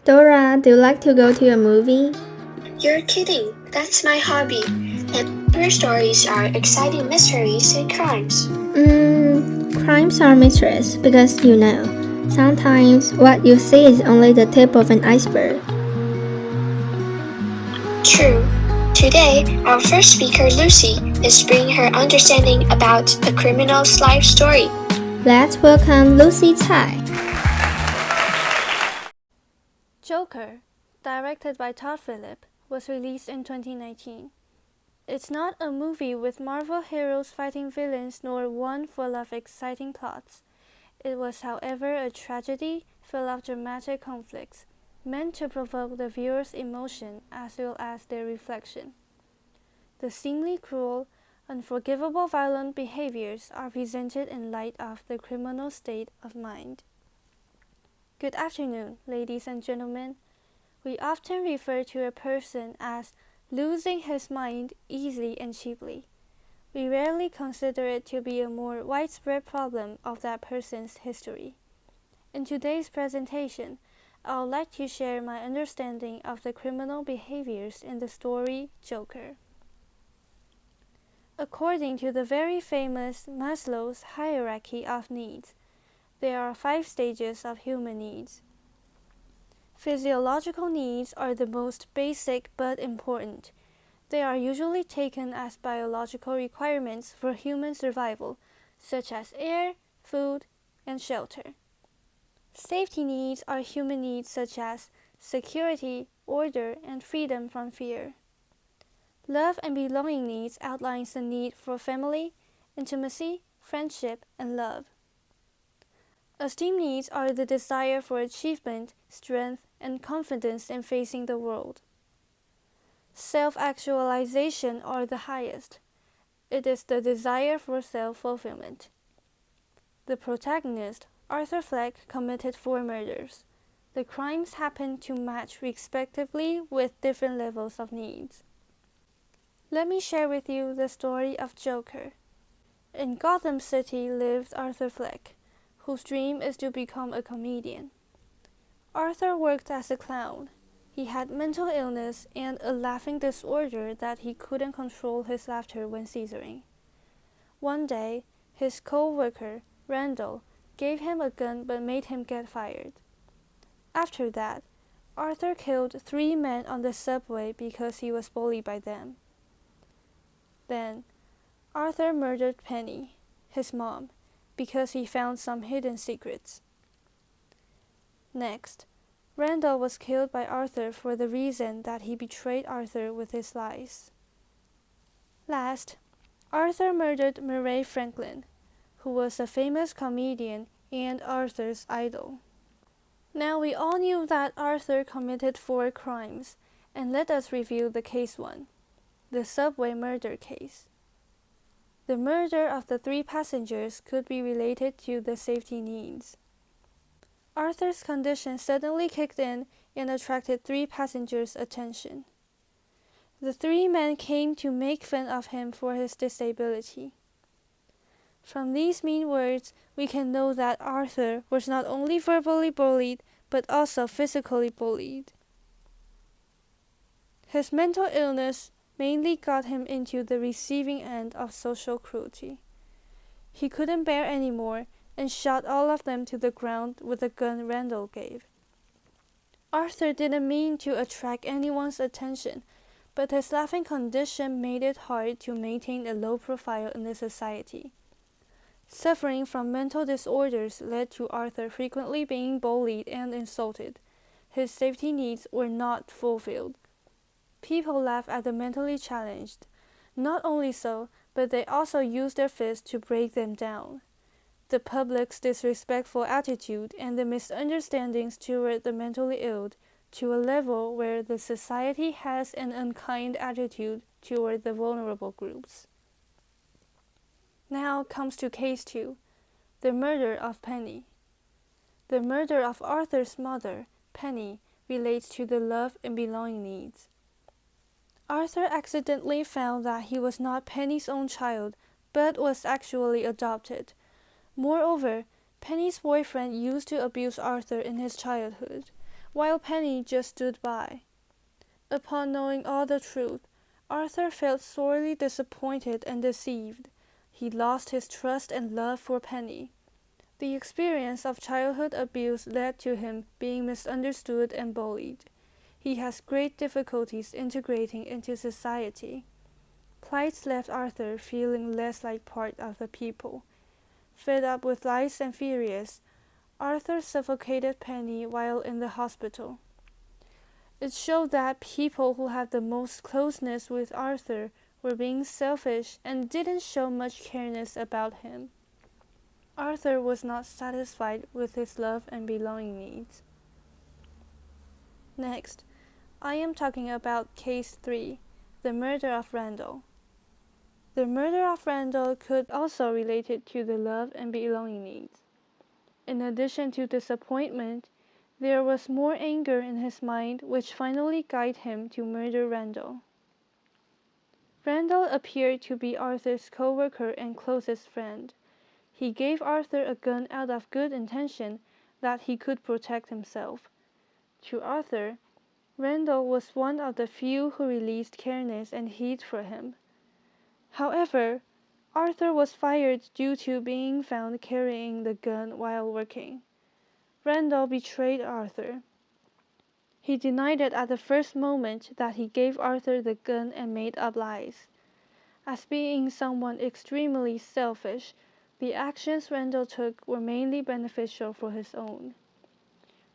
Dora, do you like to go to a movie? You're kidding. That's my hobby. And your stories are exciting mysteries and crimes. Crimes are mysteries because sometimes what you see is only the tip of an iceberg. True. Today, our first speaker, Lucy, is bringing her understanding about a criminal's life story. Let's welcome Lucy Tsai. Joker, directed by Todd Phillip, was released in 2019. It's not a movie with Marvel heroes fighting villains nor one full of exciting plots. It was, however, a tragedy full of dramatic conflicts, meant to provoke the viewer's emotion as well as their reflection. The seemingly cruel, unforgivable violent behaviors are presented in light of the criminal state of mind. Good afternoon, ladies and gentlemen. We often refer to a person as losing his mind easily and cheaply. We rarely consider it to be a more widespread problem of that person's history. In today's presentation, I would like to share my understanding of the criminal behaviors in the story Joker. According to the very famous Maslow's hierarchy of needs, there are 5 stages of human needs. Physiological needs are the most basic but important. They are usually taken as biological requirements for human survival, such as air, food, and shelter. Safety needs are human needs such as security, order, and freedom from fear. Love and belonging needs outlines the need for family, intimacy, friendship, and love. Esteem needs are the desire for achievement, strength, and confidence in facing the world. Self-actualization are the highest. It is the desire for self-fulfillment. The protagonist, Arthur Fleck, committed 4 murders. The crimes happen to match respectively with different levels of needs. Let me share with you the story of Joker. In Gotham City lives Arthur Fleck, whose dream is to become a comedian. Arthur worked as a clown. He had mental illness and a laughing disorder that he couldn't control his laughter when seizuring. One day, his co-worker, Randall, gave him a gun but made him get fired. After that, Arthur killed 3 men on the subway because he was bullied by them. Then, Arthur murdered Penny, his mom, because he found some hidden secrets. Next, Randall was killed by Arthur for the reason that he betrayed Arthur with his lies. Last, Arthur murdered Murray Franklin, who was a famous comedian and Arthur's idol. Now we all knew that Arthur committed 4 crimes, and let us review the case 1, the subway murder case. The murder of the 3 passengers could be related to the safety needs. Arthur's condition suddenly kicked in and attracted 3 passengers' attention. The 3 men came to make fun of him for his disability. From these mean words, we can know that Arthur was not only verbally bullied, but also physically bullied. His mental illness mainly got him into the receiving end of social cruelty. He couldn't bear any more and shot all of them to the ground with the gun Randall gave. Arthur didn't mean to attract anyone's attention, but his laughing condition made it hard to maintain a low profile in the society. Suffering from mental disorders led to Arthur frequently being bullied and insulted. His safety needs were not fulfilled. People laugh at the mentally challenged. Not only so, but they also use their fists to break them down. The public's disrespectful attitude and the misunderstandings toward the mentally ill to a level where the society has an unkind attitude toward the vulnerable groups. Now comes to case 2, the murder of Penny. The murder of Arthur's mother, Penny, relates to the love and belonging needs. Arthur accidentally found that he was not Penny's own child, but was actually adopted. Moreover, Penny's boyfriend used to abuse Arthur in his childhood. while Penny just stood by. Upon knowing all the truth, Arthur felt sorely disappointed and deceived. He lost his trust and love for Penny. The experience of childhood abuse led to him being misunderstood and bullied. He has great difficulties integrating into society. Plights left Arthur feeling less like part of the people. Fed up with lies and furious, Arthur suffocated Penny while in the hospital. It showed that people who had the most closeness with Arthur were being selfish and didn't show much careness about him. Arthur was not satisfied with his love and belonging needs. Next, I am talking about Case 3, the murder of Randall. The murder of Randall could also relate to the love and belonging needs. In addition to disappointment, there was more anger in his mind which finally guided him to murder Randall. Randall appeared to be Arthur's co-worker and closest friend. He gave Arthur a gun out of good intention that he could protect himself. To Arthur, Randall was one of the few who released careness and heat for him. However, Arthur was fired due to being found carrying the gun while working. Randall betrayed Arthur. He denied it at the first moment that he gave Arthur the gun and made up lies. As being someone extremely selfish, the actions Randall took were mainly beneficial for his own.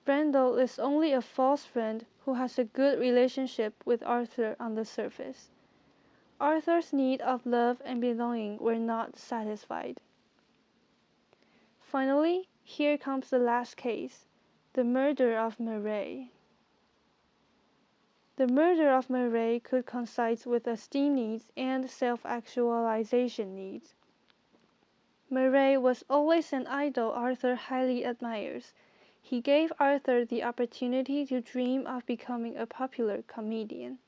Randall is only a false friend who has a good relationship with Arthur on the surface. Arthur's need of love and belonging were not satisfied. Finally, here comes the last case, the murder of Murray. The murder of Murray could coincide with esteem needs and self-actualization needs. Murray was always an idol Arthur highly admires. He gave Arthur the opportunity to dream of becoming a popular comedian.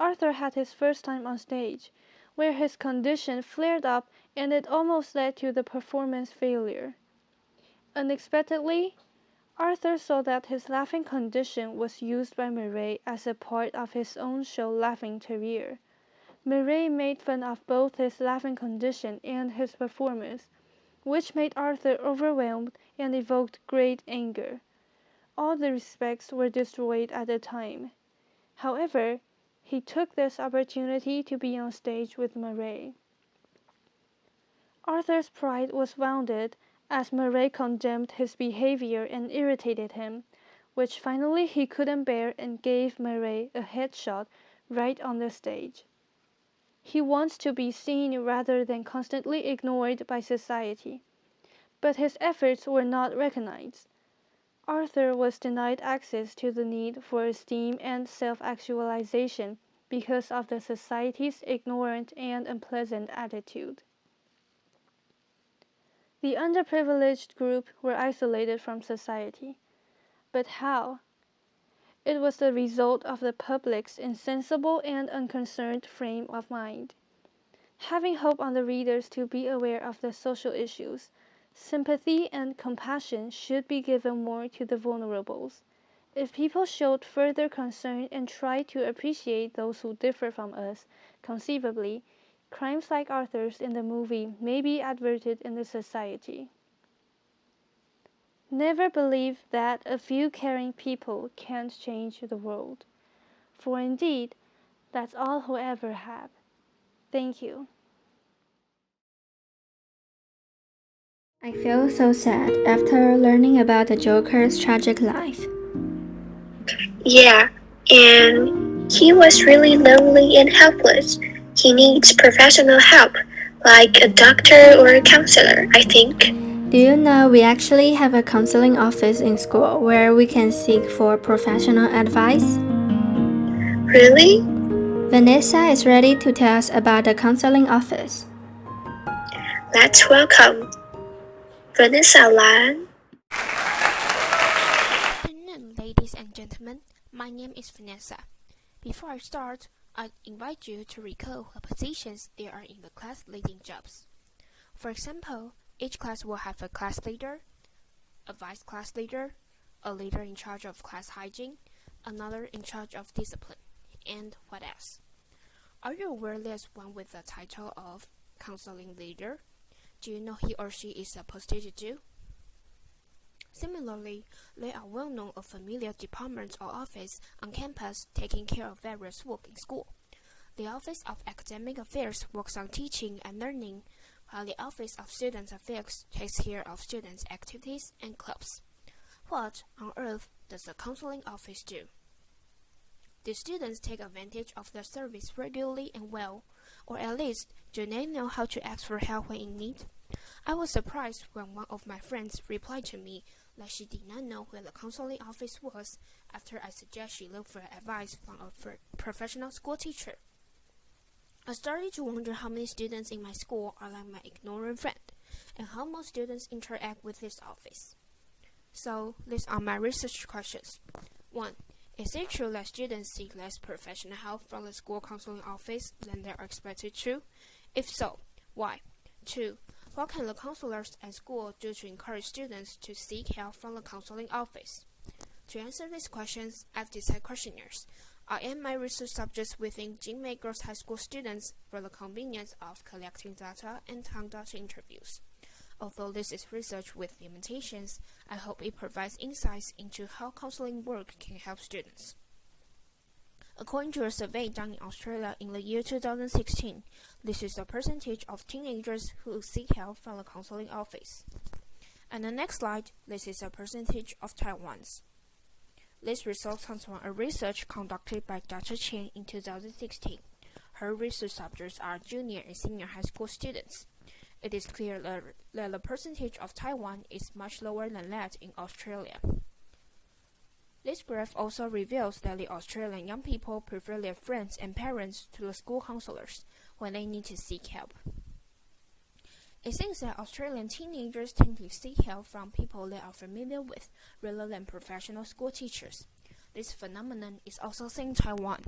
Arthur had his first time on stage, where his condition flared up and it almost led to the performance failure. Unexpectedly, Arthur saw that his laughing condition was used by Murray as a part of his own show laughing career. Murray made fun of both his laughing condition and his performance, which made Arthur overwhelmed and evoked great anger. All the respects were destroyed at the time. However, he took this opportunity to be on stage with Murray. Arthur's pride was wounded as Murray condemned his behavior and irritated him, which finally he couldn't bear and gave Murray a headshot right on the stage. He wants to be seen rather than constantly ignored by society, but his efforts were not recognized. Arthur was denied access to the need for esteem and self-actualization because of the society's ignorant and unpleasant attitude. The underprivileged group were isolated from society. But how? It was the result of the public's insensible and unconcerned frame of mind. Having hope on the readers to be aware of the social issues, sympathy and compassion should be given more to the vulnerables. If people showed further concern and tried to appreciate those who differ from us, conceivably, crimes like Arthur's in the movie may be averted in the society. Never believe that a few caring people can't change the world, for indeed, that's all who ever have. Thank you. I feel so sad after learning about the Joker's tragic life. Yeah, and he was really lonely and helpless. He needs professional help, like a doctor or a counselor, I think. Do you know we actually have a counseling office in school where we can seek for professional advice? Really? Vanessa is ready to tell us about the counseling office. Let's welcome Vanessa Lan. Good afternoon, ladies and gentlemen. My name is Vanessa. Before I start, I'd invite you to recall the positions there are in the class leading jobs. For example, each class will have a class leader, a vice class leader, a leader in charge of class hygiene, another in charge of discipline, and what else? Are you aware there's one with the title of counseling leader? Do you know he or she is supposed to do? Similarly, there are well-known or familiar departments or offices on campus taking care of various work in school. The Office of Academic Affairs works on teaching and learning, while the Office of Student Affairs takes care of students' activities and clubs. What on earth does the counseling office do? Do students take advantage of their service regularly and well, or at least do they know how to ask for help when in need? I was surprised when one of my friends replied to me that she did not know where the counseling office was after I suggested she look for advice from a professional school teacher. I started to wonder how many students in my school are like my ignorant friend, and how most students interact with this office. So, these are my research questions. 1. Is it true that students seek less professional help from the school counseling office than they are expected to? If so, why? 2. What can the counselors at school do to encourage students to seek help from the counseling office? To answer these questions, I've designed questionnaires. I add my research subjects within景美Girls High School students for the convenience of collecting data and conducting interviews. Although this is research with limitations, I hope it provides insights into how counseling work can help students. According to a survey done in Australia in the year 2016, this is the percentage of teenagers who seek help from the counseling office. And the next slide, this is the percentage of Taiwan's. This result comes from a research conducted by Dr. Chen in 2016. Her research subjects are junior and senior high school students. It is clear that the percentage of Taiwan is much lower than that in Australia. This graph also reveals that the Australian young people prefer their friends and parents to the school counselors when they need to seek help. It seems that Australian teenagers tend to seek help from people they are familiar with rather than professional school teachers. This phenomenon is also seen in Taiwan.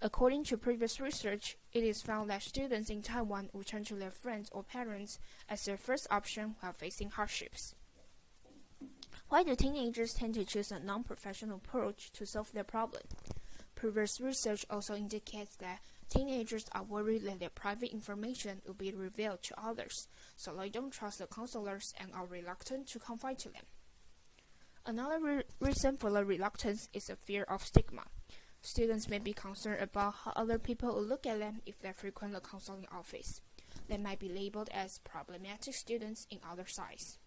According to previous research, it is found that students in Taiwan will turn to their friends or parents as their first option while facing hardships. Why do teenagers tend to choose a non-professional approach to solve their problem? Previous research also indicates that teenagers are worried that their private information will be revealed to others, so they don't trust the counselors and are reluctant to confide to them. Another reason for the reluctance is a fear of stigma. Students may be concerned about how other people will look at them if they frequent the counseling office. They might be labeled as problematic students in other sides.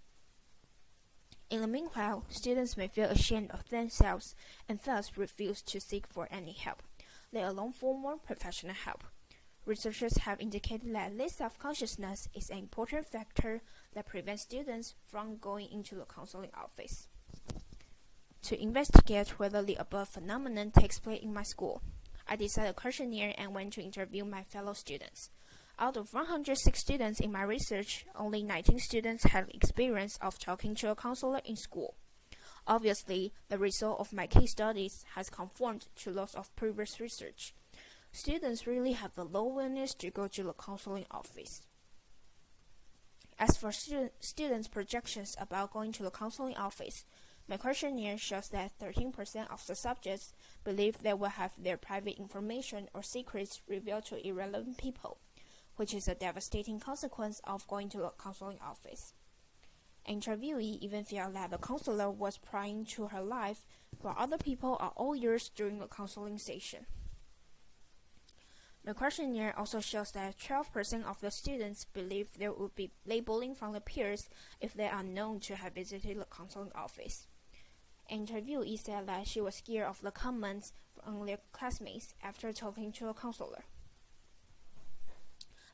In the meanwhile, students may feel ashamed of themselves and thus refuse to seek for any help. They long for more professional help. Researchers have indicated that this self-consciousness is an important factor that prevents students from going into the counseling office. To investigate whether the above phenomenon takes place in my school, I designed a questionnaire and went to interview my fellow students. Out of 106 students in my research, only 19 students had experience of talking to a counselor in school. Obviously, the result of my case studies has conformed to those of previous research. Students really have a low willingness to go to the counseling office. As for students' projections about going to the counseling office, my questionnaire shows that 13% of the subjects believe they will have their private information or secrets revealed to irrelevant people, which is a devastating consequence of going to the counseling office. An interviewee even felt that the counselor was prying into her life, while other people are all ears during the counseling session. The questionnaire also shows that 12% of the students believe there would be labeling from the peers if they are known to have visited the counseling office. An interviewee said that she was scared of the comments from their classmates after talking to a counselor.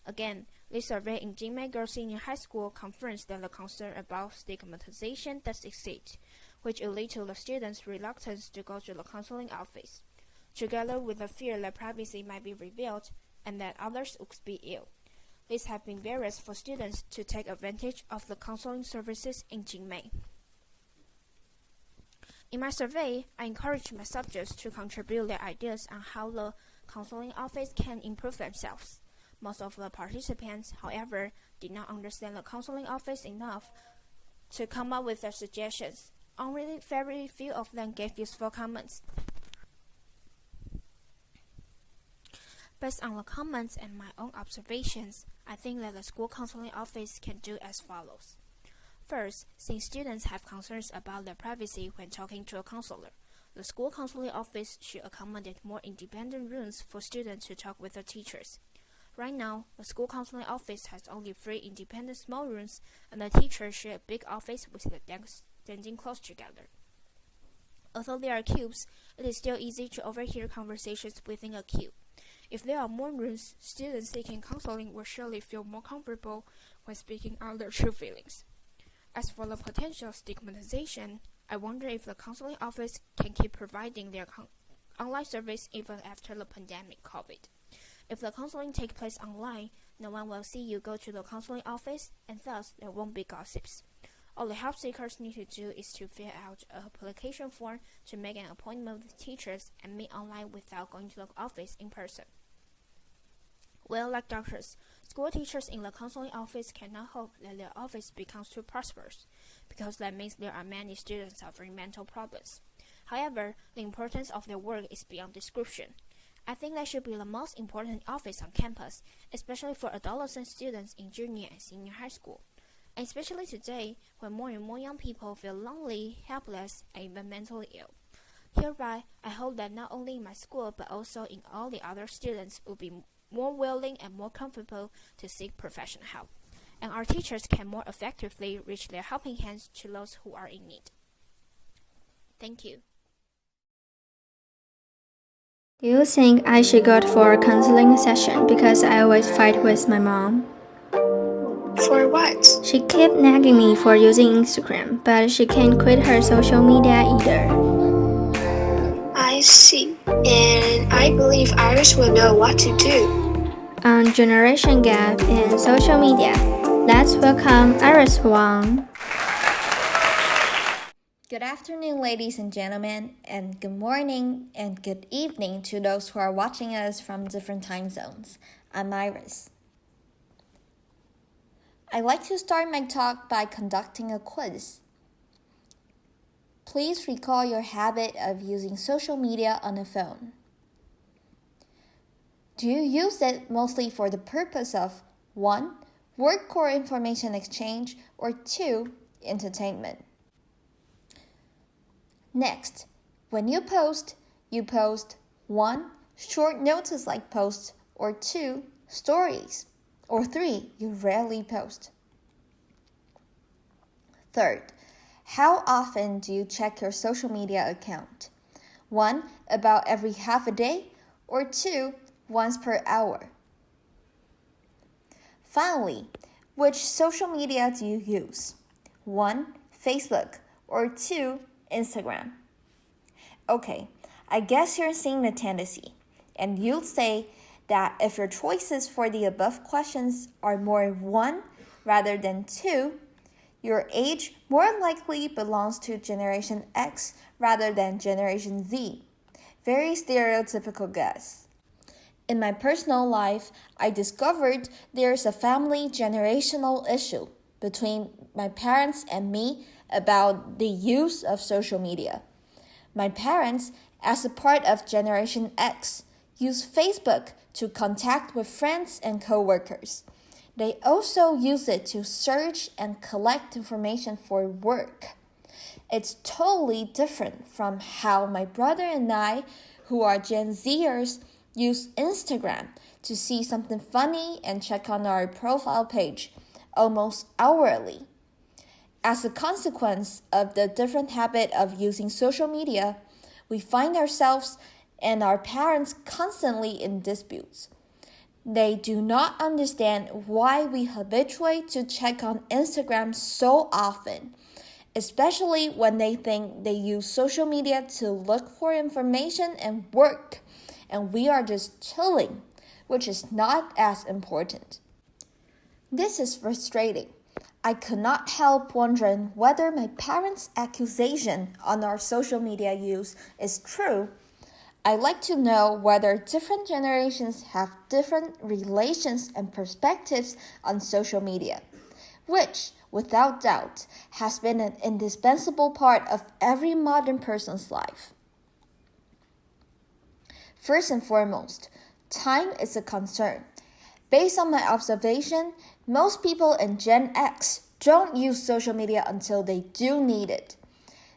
Again, this survey in景美Girls Senior High School confirms that the concern about stigmatization does exist, which will lead to the students' reluctance to go to the counseling office, together with the fear that privacy might be revealed and that others would be ill. These have been barriers for students to take advantage of the counseling services in景美. In my survey, I encouraged my subjects to contribute their ideas on how the counseling office can improve themselves. Most of the participants, however, did not understand the counseling office enough to come up with their suggestions. Only very few of them gave useful comments. Based on the comments and my own observations, I think that the school counseling office can do as follows. First, since students have concerns about their privacy when talking to a counselor, the school counseling office should accommodate more independent rooms for students to talk with their teachers. Right now, the school counseling office has only 3 independent small rooms, and the teachers share a big office with the desks standing close together. Although there are cubes, it is still easy to overhear conversations within a cube. If there are more rooms, students seeking counseling will surely feel more comfortable when speaking out their true feelings. As for the potential stigmatization, I wonder if the counseling office can keep providing their online service even after the pandemic COVID. If the counseling takes place online, no one will see you go to the counseling office, and thus there won't be gossips. All the help seekers need to do is to fill out an application form to make an appointment with teachers and meet online without going to the office in person. Well, like doctors, school teachers in the counseling office cannot hope that their office becomes too prosperous, because that means there are many students suffering mental problems. However, the importance of their work is beyond description. I think that should be the most important office on campus, especially for adolescent students in junior and senior high school. And especially today, when more and more young people feel lonely, helpless, and even mentally ill. Hereby, I hope that not only in my school, but also in all the other students will be more willing and more comfortable to seek professional help, and our teachers can more effectively reach their helping hands to those who are in need. Thank you. Do you think I should go for a counseling session because I always fight with my mom? For what? She kept nagging me for using Instagram, but she can't quit her social media either. I see. And I believe Iris will know what to do. On generation gap in social media, let's welcome Iris Wang. Good afternoon, ladies and gentlemen, and good morning and good evening to those who are watching us from different time zones. I'm Iris. I'd like to start my talk by conducting a quiz. Please recall your habit of using social media on a phone. Do you use it mostly for the purpose of 1. Work or information exchange, or 2. Entertainment? Next, when you post 1. Short notice-like posts, or 2. Stories, or 3. You rarely post. Third, how often do you check your social media account? 1. About every half a day, or 2. Once per hour. Finally, which social media do you use? 1. Facebook, or 2. Instagram. Okay, I guess you're seeing the tendency, and you'll say that if your choices for the above questions are more 1 rather than 2, your age more likely belongs to Generation X rather than Generation Z. Very stereotypical guess. In my personal life, I discovered there's a family generational issue between my parents and me about the use of social media. My parents, as a part of Generation X, use Facebook to contact with friends and coworkers. They also use it to search and collect information for work. It's totally different from how my brother and I, who are Gen Zers, use Instagram to see something funny and check on our profile page almost hourly. As a consequence of the different habit of using social media, we find ourselves and our parents constantly in disputes. They do not understand why we habituate to check on Instagram so often, especially when they think they use social media to look for information and work, and we are just chilling, which is not as important. This is frustrating. I could not help wondering whether my parents' accusation on our social media use is true. I'd like to know whether different generations have different relations and perspectives on social media. which, without doubt, has been an indispensable part of every modern person's life. First and foremost, time is a concern. Based on my observation, most people in Gen X don't use social media until they do need it.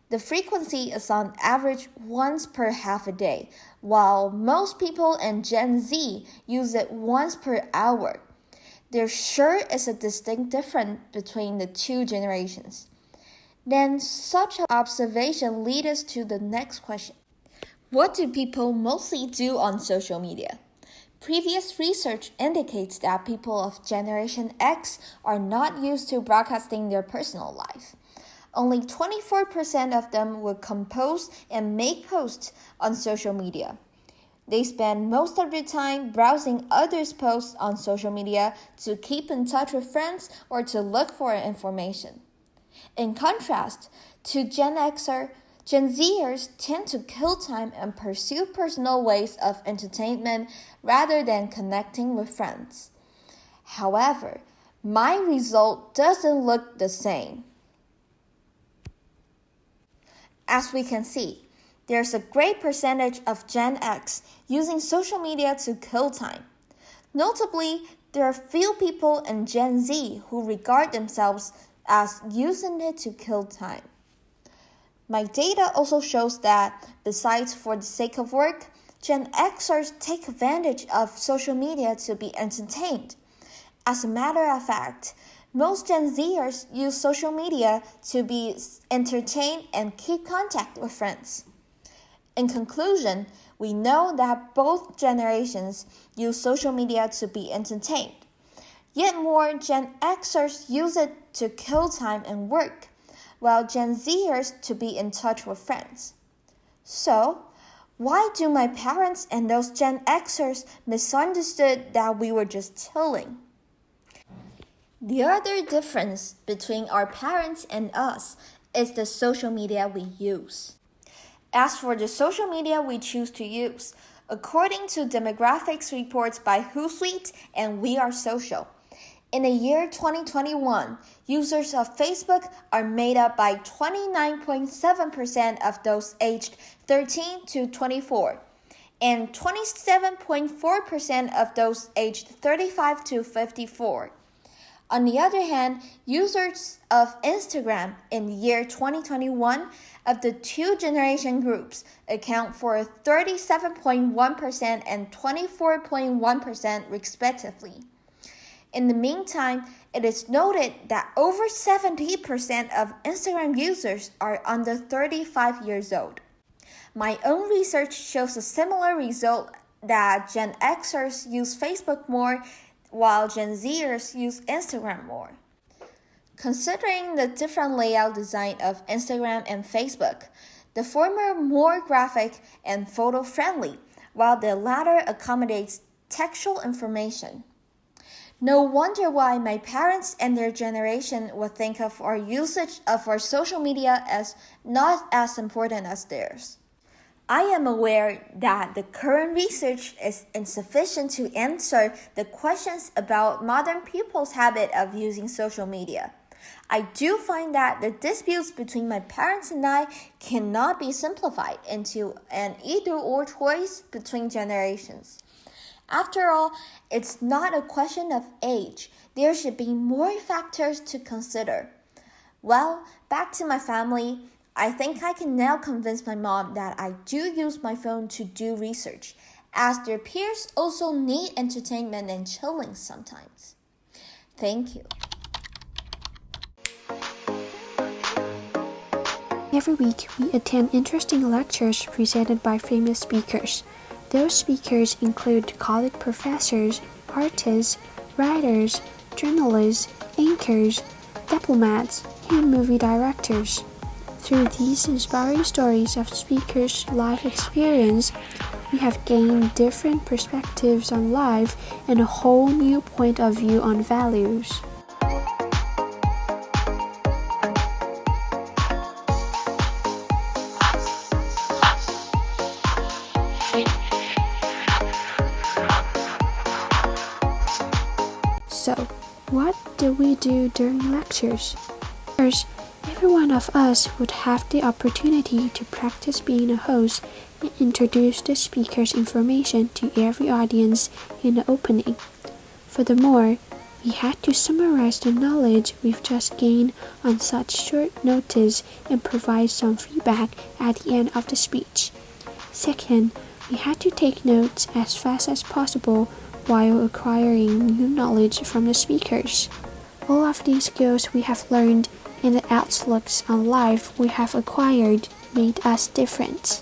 The frequency is on average once per half a day, while most people in Gen Z use it once per hour. There sure is a distinct difference between the two generations. Then such an observation leads us to the next question. What do people mostly do on social media? Previous research indicates that people of Generation X are not used to broadcasting their personal life. Only 24% of them would compose and make posts on social media. They spend most of their time browsing others' posts on social media to keep in touch with friends or to look for information. In contrast to Gen Zers tend to kill time and pursue personal ways of entertainment rather than connecting with friends. However, my result doesn't look the same. As we can see, there's a great percentage of Gen X using social media to kill time. Notably, there are few people in Gen Z who regard themselves as using it to kill time. My data also shows that, besides for the sake of work, Gen Xers take advantage of social media to be entertained. As a matter of fact, most Gen Zers use social media to be entertained and keep contact with friends. In conclusion, we know that both generations use social media to be entertained. Yet more Gen Xers use it to kill time and work, while Gen Zers to be in touch with friends. So, why do my parents and those Gen Xers misunderstood that we were just chilling? The other difference between our parents and us is the social media we use. As for the social media we choose to use, according to demographics reports by Hootsuite and We Are Social, in the year 2021, users of Facebook are made up by 29.7% of those aged 13 to 24, and 27.4% of those aged 35 to 54. On the other hand, users of Instagram in the year 2021 of the two generation groups account for 37.1% and 24.1% respectively. In the meantime, it is noted that over 70% of Instagram users are under 35 years old. My own research shows a similar result that Gen Xers use Facebook more, while Gen Zers use Instagram more. Considering the different layout design of Instagram and Facebook, the former more graphic and photo-friendly, while the latter accommodates textual information. No wonder why my parents and their generation would think of our usage of our social media as not as important as theirs. I am aware that the current research is insufficient to answer the questions about modern people's habit of using social media. I do find that the disputes between my parents and I cannot be simplified into an either-or choice between generations. After all, it's not a question of age. There should be more factors to consider. Well, back to my family. I think I can now convince my mom that I do use my phone to do research, as their peers also need entertainment and chilling sometimes. Thank you. Every week, we attend interesting lectures presented by famous speakers. Those speakers include college professors, artists, writers, journalists, anchors, diplomats, and movie directors. Through these inspiring stories of speakers' life experience, we have gained different perspectives on life and a whole new point of view on values. So, what do we do during lectures. First, every one of us would have the opportunity to practice being a host and introduce the speaker's information to every audience in the opening. Furthermore, we had to summarize the knowledge we've just gained on such short notice and provide some feedback at the end of the speech. Second, we had to take notes as fast as possible while acquiring new knowledge from the speakers. All of these skills we have learned and the outlooks on life we have acquired made us different.